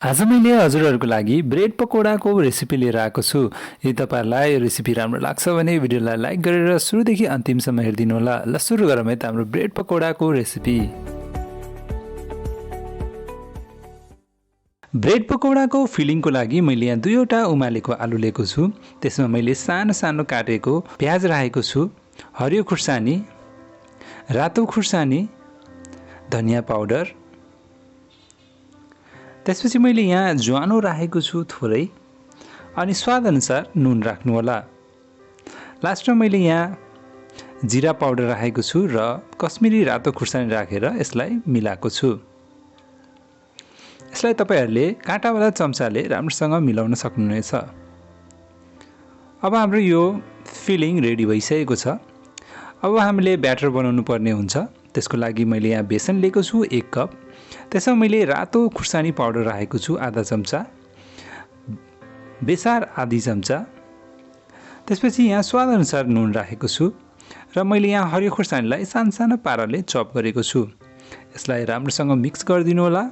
आज मैले हजुरहरूको लागि ब्रेड पकोडाको रेसिपी लिएर आएको छु। यदि तपाईहरुलाई यो रेसिपी राम्रो लाग्छ भने भिडियोलाई लाइक गरेर सुरुदेखि अन्तिमसम्म हेरिदिनु होला। ल सुरु गरौँ है त हाम्रो ब्रेड पकोडाको रेसिपी। ब्रेड पकोडाको फिलिङको लागि मैले यहाँ दुईवटा उमालेको आलु लिएको छु। त्यसमा मैले सानो सानो काटेको प्याज राखेको छु, हरियो खुर्सानी, रातो खुर्सानी, धनिया पाउडर, त्यसपछि मैले यहाँ ज्वानो राखेको छु थोरै, अनि स्वाद अनुसार नुन राख्नु होला। लास्टमा मैले यहाँ जिरा पाउडर राखेको छु र कश्मीरी रातो खुर्सानी राखेर यसलाई मिलाएको छु। यसलाई तपाईहरुले काँटावाला चम्चाले राम्रोसँग मिलाउन सक्नुहुनेछ। अब हाम्रो यो फिलिङ रेडी भइसकेको छ। अब हामीले ब्याटर बनाउनु पर्ने हुन्छ। त्यसको लागि मैले यहाँ बेसन लिएको छु 1 कप। त्यसमा मैले रातो खुर्सानी पाउडर राखेको छु आधा चम्चा, बेसार आधी चम्चा, त्यसपछि यहाँ स्वाद अनुसार नुन राखेको छु र मैले यहाँ हरियो खुर्सानीलाई सानो पाराले चप गरेको छु। यसलाई राम्रोसँग मिक्स गरिदिनु होला।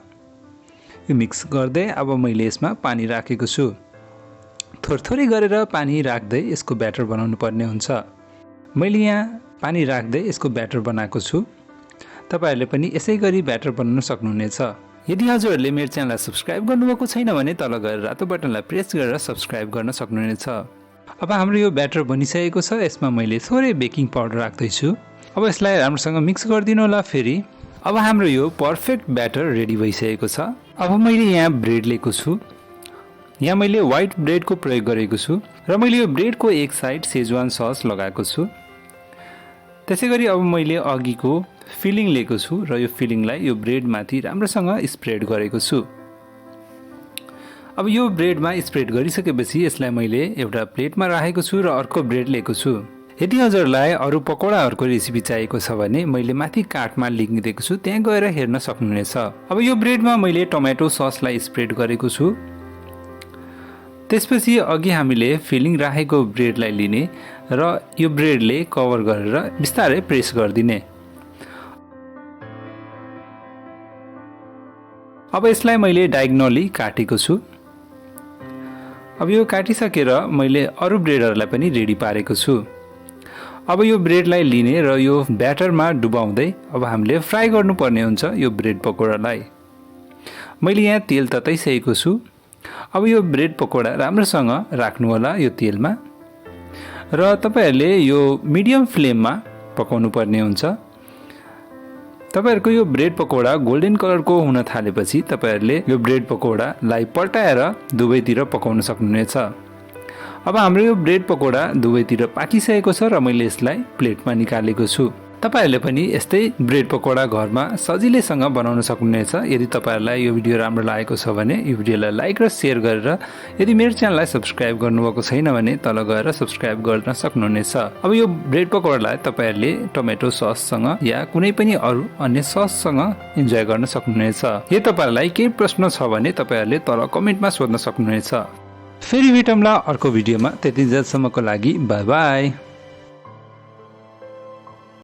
यो मिक्स गर्दै अब मैले यसमा पानी राखेको छु। थोरै गरेर पानी राख्दै यसको ब्याटर बनाउनु पर्ने हुन्छ। मैले यहाँ पानी राख्दै यसको ब्याटर बनाएको छु। तपाईहरुले पनि यसै गरी ब्याटर बनाउन सक्नुहुनेछ। यदि हजुरहरूले मेरो च्यानललाई सब्स्क्राइब गर्नुभएको छैन भने तल गएर रातो बटनलाई प्रेस गरेर सब्स्क्राइब गर्न सक्नुहुनेछ। अब हाम्रो यो ब्याटर बनिसकेको छ। यसमा मैले थोरै बेकिङ पाउडर राख्दै छु। अब यसलाई राम्रोसँग मिक्स गरिदिनु होला फेरि। अब हाम्रो यो पर्फेक्ट ब्याटर रेडी भइसकेको छ। अब मैले यहाँ ब्रेड लिएको छु। यहाँ मैले व्हाइट ब्रेडको प्रयोग गरेको छु र मैले यो ब्रेडको एक साइड सेजवान सस लगाएको छु। त्यसैगरी अब मैले अघिको फिलिङ लिएको छु र यो फिलिङलाई यो ब्रेडमाथि राम्रोसँग स्प्रेड गरेको छु। अब यो ब्रेडमा स्प्रेड गरिसकेपछि यसलाई मैले एउटा प्लेटमा राखेको छु र अर्को ब्रेड लिएको छु। यदि हजुरलाई अरू पकोडाहरूको रेसिपी चाहिएको छ भने मैले माथि कार्डमा लिंक दिएको छु, त्यहाँ गएर हेर्न सक्नुहुनेछ। अब यो ब्रेडमा मैले टमेटो ससलाई स्प्रेड गरेको छु। त्यसपछि अघि हामीले फिलिङ राखेको ब्रेडलाई लिने र यो ब्रेडले कभर गरेर बिस्तारै प्रेस गरिदिने। अब यसलाई मैले डायगोनली काटेको छु। अब यो काटिसकेर मैले अरू ब्रेडहरूलाई पनि रेडी पारेको छु। अब यो ब्रेडलाई लिने र यो ब्याटरमा डुबाउँदै अब हामीले फ्राई गर्नुपर्ने हुन्छ यो ब्रेड पकोडालाई। मैले यहाँ तेल तताइसकेको छु। अब यो ब्रेड पकोडा राम्रोसँग राख्नु होला यो तेलमा र तपाईहरुले यो मिडियम फ्लेममा पकाउनु पर्ने हुन्छ। तपाईहरुको यो ब्रेड पकोडा गोल्डन कलरको हुन थालेपछि तपाईहरुले यो ब्रेड पकोडालाई पल्टाएर दुवैतिर पकाउन सक्नुहुनेछ। अब हाम्रो यो ब्रेड पकोडा दुवैतिर पाकिसकेको छ र मैले यसलाई प्लेटमा निकालेको छु। तपाईहरुले पनि यस्तै ब्रेड पकोडा घरमा सजिलैसँग बनाउन सक्नुहुनेछ। यदि तपाईहरुलाई यो भिडियो राम्रो लागेको छ भने यो भिडियोलाई लाइक र शेयर गरेर, यदि मेरो च्यानललाई सब्स्क्राइब गर्नुभएको छैन भने तल गएर सब्स्क्राइब गर्न सक्नुहुनेछ। अब यो ब्रेड पकोडालाई तपाईहरुले टमेटो सससँग या कुनै पनि अरू अन्य सससँग इन्जोय गर्न सक्नुहुनेछ। यदि तपाईहरुलाई केही प्रश्न छ भने तपाईहरुले तल कमेन्टमा सोध्न सक्नुहुनेछ। फेरि भेटौँला अर्को भिडियोमा। त्यतिन्जेलसम्मको लागि बाइ बाइ।